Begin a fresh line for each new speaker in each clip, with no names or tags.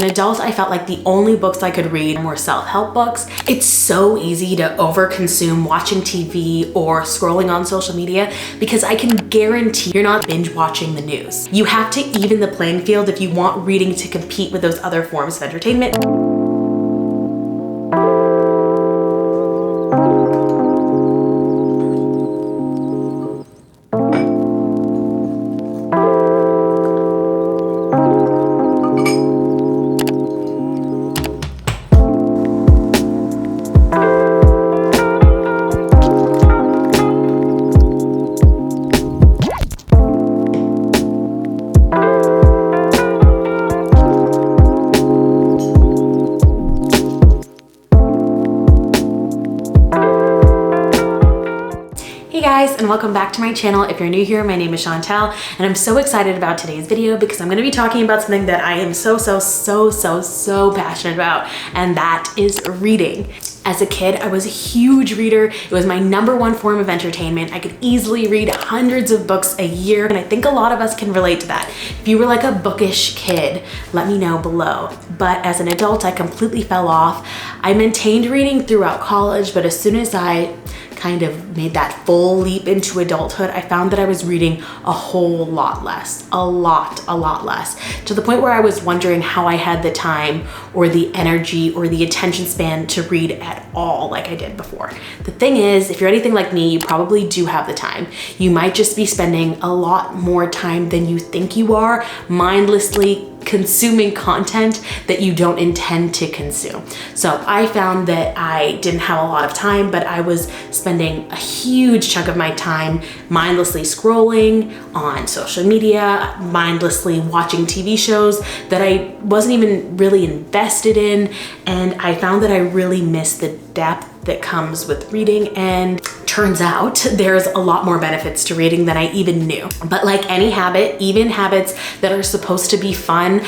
An adult, I felt like the only books I could read were self-help books. It's so easy to overconsume watching TV or scrolling on social media because I can guarantee you're not binge watching the news. You have to even the playing field if you want reading to compete with those other forms of entertainment. Hey guys, and welcome back to my channel. If you're new here, my name is Chantel, and I'm so excited about today's video because I'm gonna be talking about something that I am so passionate about, and that is reading. As a kid, I was a huge reader. It was my #1 form of entertainment. I could easily read hundreds of books a year, and I think a lot of us can relate to that. If you were like a bookish kid, let me know below. But as an adult, I completely fell off. I maintained reading throughout college, but as soon as I kind of made that full leap into adulthood, I found that I was reading a whole lot less, a lot less, to the point where I was wondering how I had the time or the energy or the attention span to read at all like I did before. The thing is, if you're anything like me, you probably do have the time. You might just be spending a lot more time than you think you are, mindlessly consuming content that you don't intend to consume. So I found that I didn't have a lot of time, but I was spending a huge chunk of my time mindlessly scrolling on social media, mindlessly watching TV shows that I wasn't even really invested in, and I found that I really missed the depth that comes with reading. And turns out there's a lot more benefits to reading than I even knew. But like any habit, even habits that are supposed to be fun,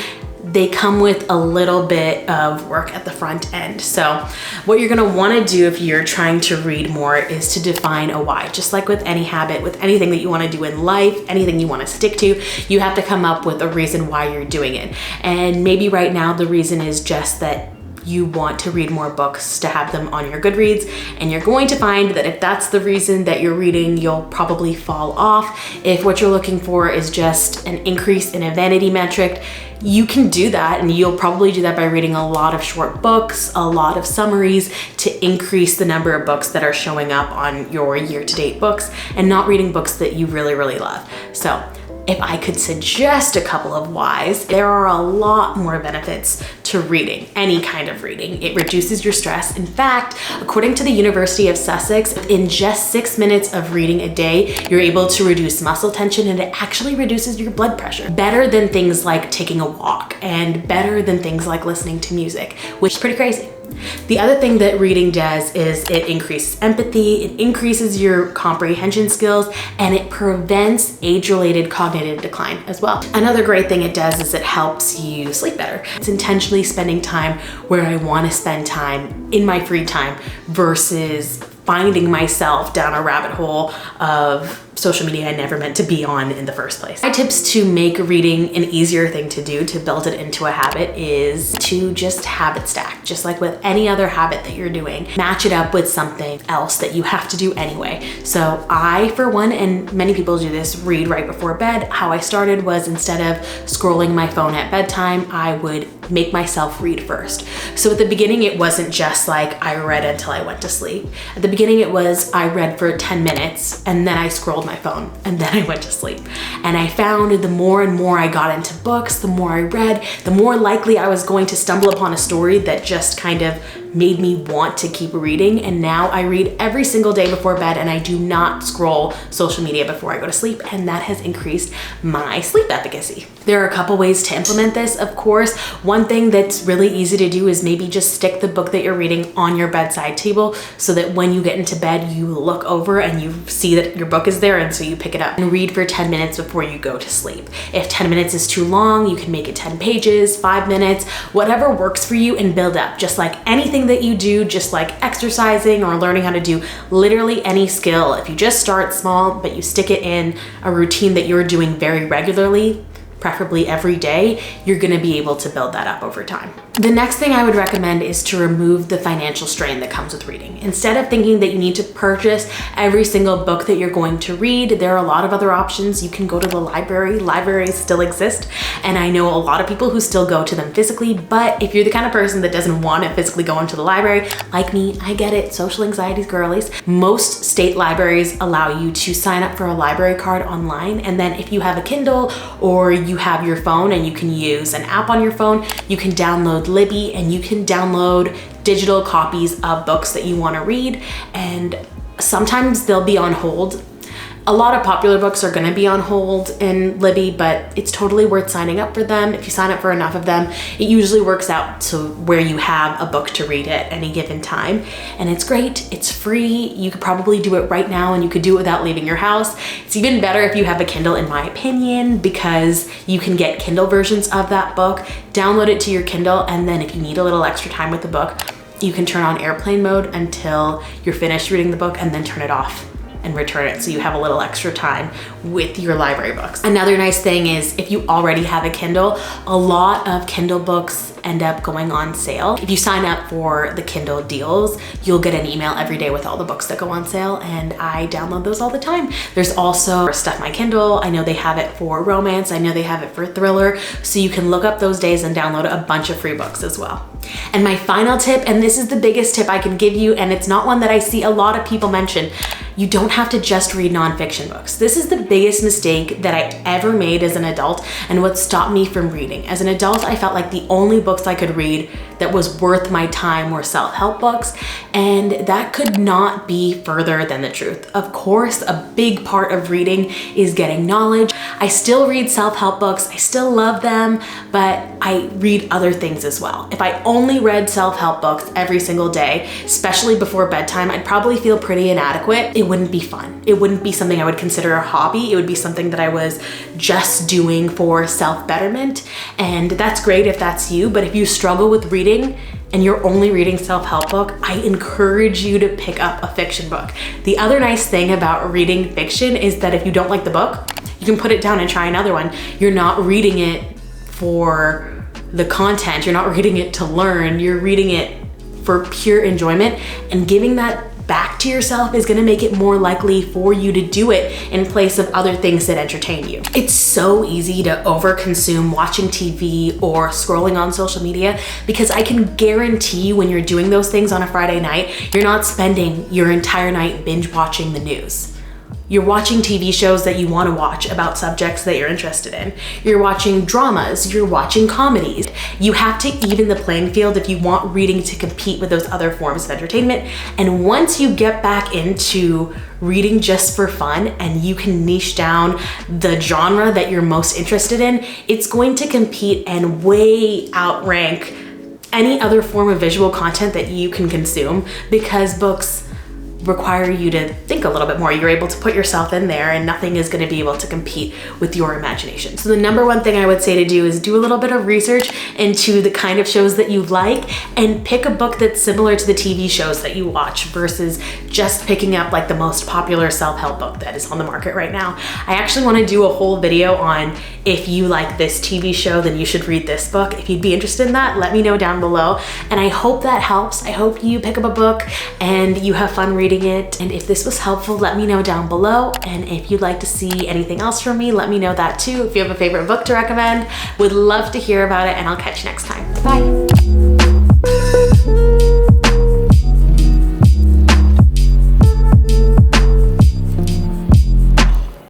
they come with a little bit of work at the front end. So what you're gonna wanna do if you're trying to read more is to define a why. Just like with any habit, with anything that you wanna do in life, anything you wanna stick to, you have to come up with a reason why you're doing it. And maybe right now the reason is just that you want to read more books to have them on your Goodreads, and you're going to find that if that's the reason that you're reading, you'll probably fall off. If what you're looking for is just an increase in a vanity metric, you can do that, and you'll probably do that by reading a lot of short books, a lot of summaries to increase the number of books that are showing up on your year-to-date books, and not reading books that you really love. So if I could suggest a couple of whys, there are a lot more benefits to reading, any kind of reading. It reduces your stress. In fact, according to the University of Sussex, in just 6 minutes of reading a day, you're able to reduce muscle tension, and it actually reduces your blood pressure. Better than things like taking a walk, and better than things like listening to music, which is pretty crazy. The other thing that reading does is it increases empathy, it increases your comprehension skills, and it prevents age-related cognitive decline as well. Another great thing it does is it helps you sleep better. It's intentionally spending time where I want to spend time in my free time versus finding myself down a rabbit hole of social media I never meant to be on in the first place. My tips to make reading an easier thing to do, to build it into a habit, is to just habit stack. Just like with any other habit that you're doing, match it up with something else that you have to do anyway. So I, for one, and many people do this, read right before bed. How I started was, instead of scrolling my phone at bedtime, I would make myself read first. So at the beginning, it wasn't just like I read until I went to sleep. At the beginning, it was I read for 10 minutes and then I scrolled my phone and then I went to sleep. And I found the more and more I got into books, the more I read, the more likely I was going to stumble upon a story that just kind of made me want to keep reading. And now I read every single day before bed, and I do not scroll social media before I go to sleep, and that has increased my sleep efficacy. There are a couple ways to implement this, of course. One thing that's really easy to do is maybe just stick the book that you're reading on your bedside table so that when you get into bed, you look over and you see that your book is there, and so you pick it up and read for 10 minutes before you go to sleep. If 10 minutes is too long, you can make it 10 pages, 5 minutes, whatever works for you, and build up. Just like anything that you do, just like exercising or learning how to do literally any skill, if you just start small, but you stick it in a routine that you're doing very regularly, preferably every day, you're gonna be able to build that up over time. The next thing I would recommend is to remove the financial strain that comes with reading. Instead of thinking that you need to purchase every single book that you're going to read, there are a lot of other options. You can go to the library. Libraries still exist, and I know a lot of people who still go to them physically, but if you're the kind of person that doesn't want to physically go into the library, like me, I get it, social anxiety's girlies. Most state libraries allow you to sign up for a library card online, and then if you have a Kindle or you have your phone and you can use an app on your phone, you can download Libby and you can download digital copies of books that you want to read, and sometimes they'll be on hold. A lot of popular books are going to be on hold in Libby, but it's totally worth signing up for them. If you sign up for enough of them, it usually works out to where you have a book to read at any given time. And it's great, it's free. You could probably do it right now and you could do it without leaving your house. It's even better if you have a Kindle, in my opinion, because you can get Kindle versions of that book, download it to your Kindle, and then if you need a little extra time with the book, you can turn on airplane mode until you're finished reading the book and then turn it off and return it, so you have a little extra time with your library books. Another nice thing is if you already have a Kindle, a lot of Kindle books end up going on sale. If you sign up for the Kindle Deals, you'll get an email every day with all the books that go on sale, and I download those all the time. There's also Stuff My Kindle. I know they have it for romance. I know they have it for thriller, so you can look up those days and download a bunch of free books as well. And my final tip, and this is the biggest tip I can give you, and it's not one that I see a lot of people mention, you don't have to just read nonfiction books. This is the biggest mistake that I ever made as an adult and what stopped me from reading. As an adult, I felt like the only books I could read that was worth my time were self-help books, and that could not be further than the truth. Of course, a big part of reading is getting knowledge. I still read self-help books, I still love them, but I read other things as well. If I only read self-help books every single day, especially before bedtime, I'd probably feel pretty inadequate. It wouldn't be fun. It wouldn't be something I would consider a hobby. It would be something that I was just doing for self-betterment. And that's great if that's you, but if you struggle with reading and you're only reading self-help book, I encourage you to pick up a fiction book. The other nice thing about reading fiction is that if you don't like the book, you can put it down and try another one. You're not reading it for the content. You're not reading it to learn. You're reading it for pure enjoyment, and giving that back to yourself is gonna make it more likely for you to do it in place of other things that entertain you. It's so easy to overconsume watching TV or scrolling on social media, because I can guarantee when you're doing those things on a Friday night, you're not spending your entire night binge watching the news. You're watching TV shows that you want to watch about subjects that you're interested in. You're watching dramas, you're watching comedies. You have to even the playing field if you want reading to compete with those other forms of entertainment. And once you get back into reading just for fun and you can niche down the genre that you're most interested in, it's going to compete and way outrank any other form of visual content that you can consume, because books require you to think a little bit more. You're able to put yourself in there, and nothing is going to be able to compete with your imagination. So the number one thing I would say to do is do a little bit of research into the kind of shows that you like, and pick a book that's similar to the TV shows that you watch versus just picking up like the most popular self-help book that is on the market right now. I actually want to do a whole video on if you like this TV show, then you should read this book. If you'd be interested in that, let me know down below. And I hope that helps. I hope you pick up a book and you have fun reading it. And if this was helpful, let me know down below. And if you'd like to see anything else from me, let me know that too. If you have a favorite book to recommend, would love to hear about it, and I'll catch you next time. Bye.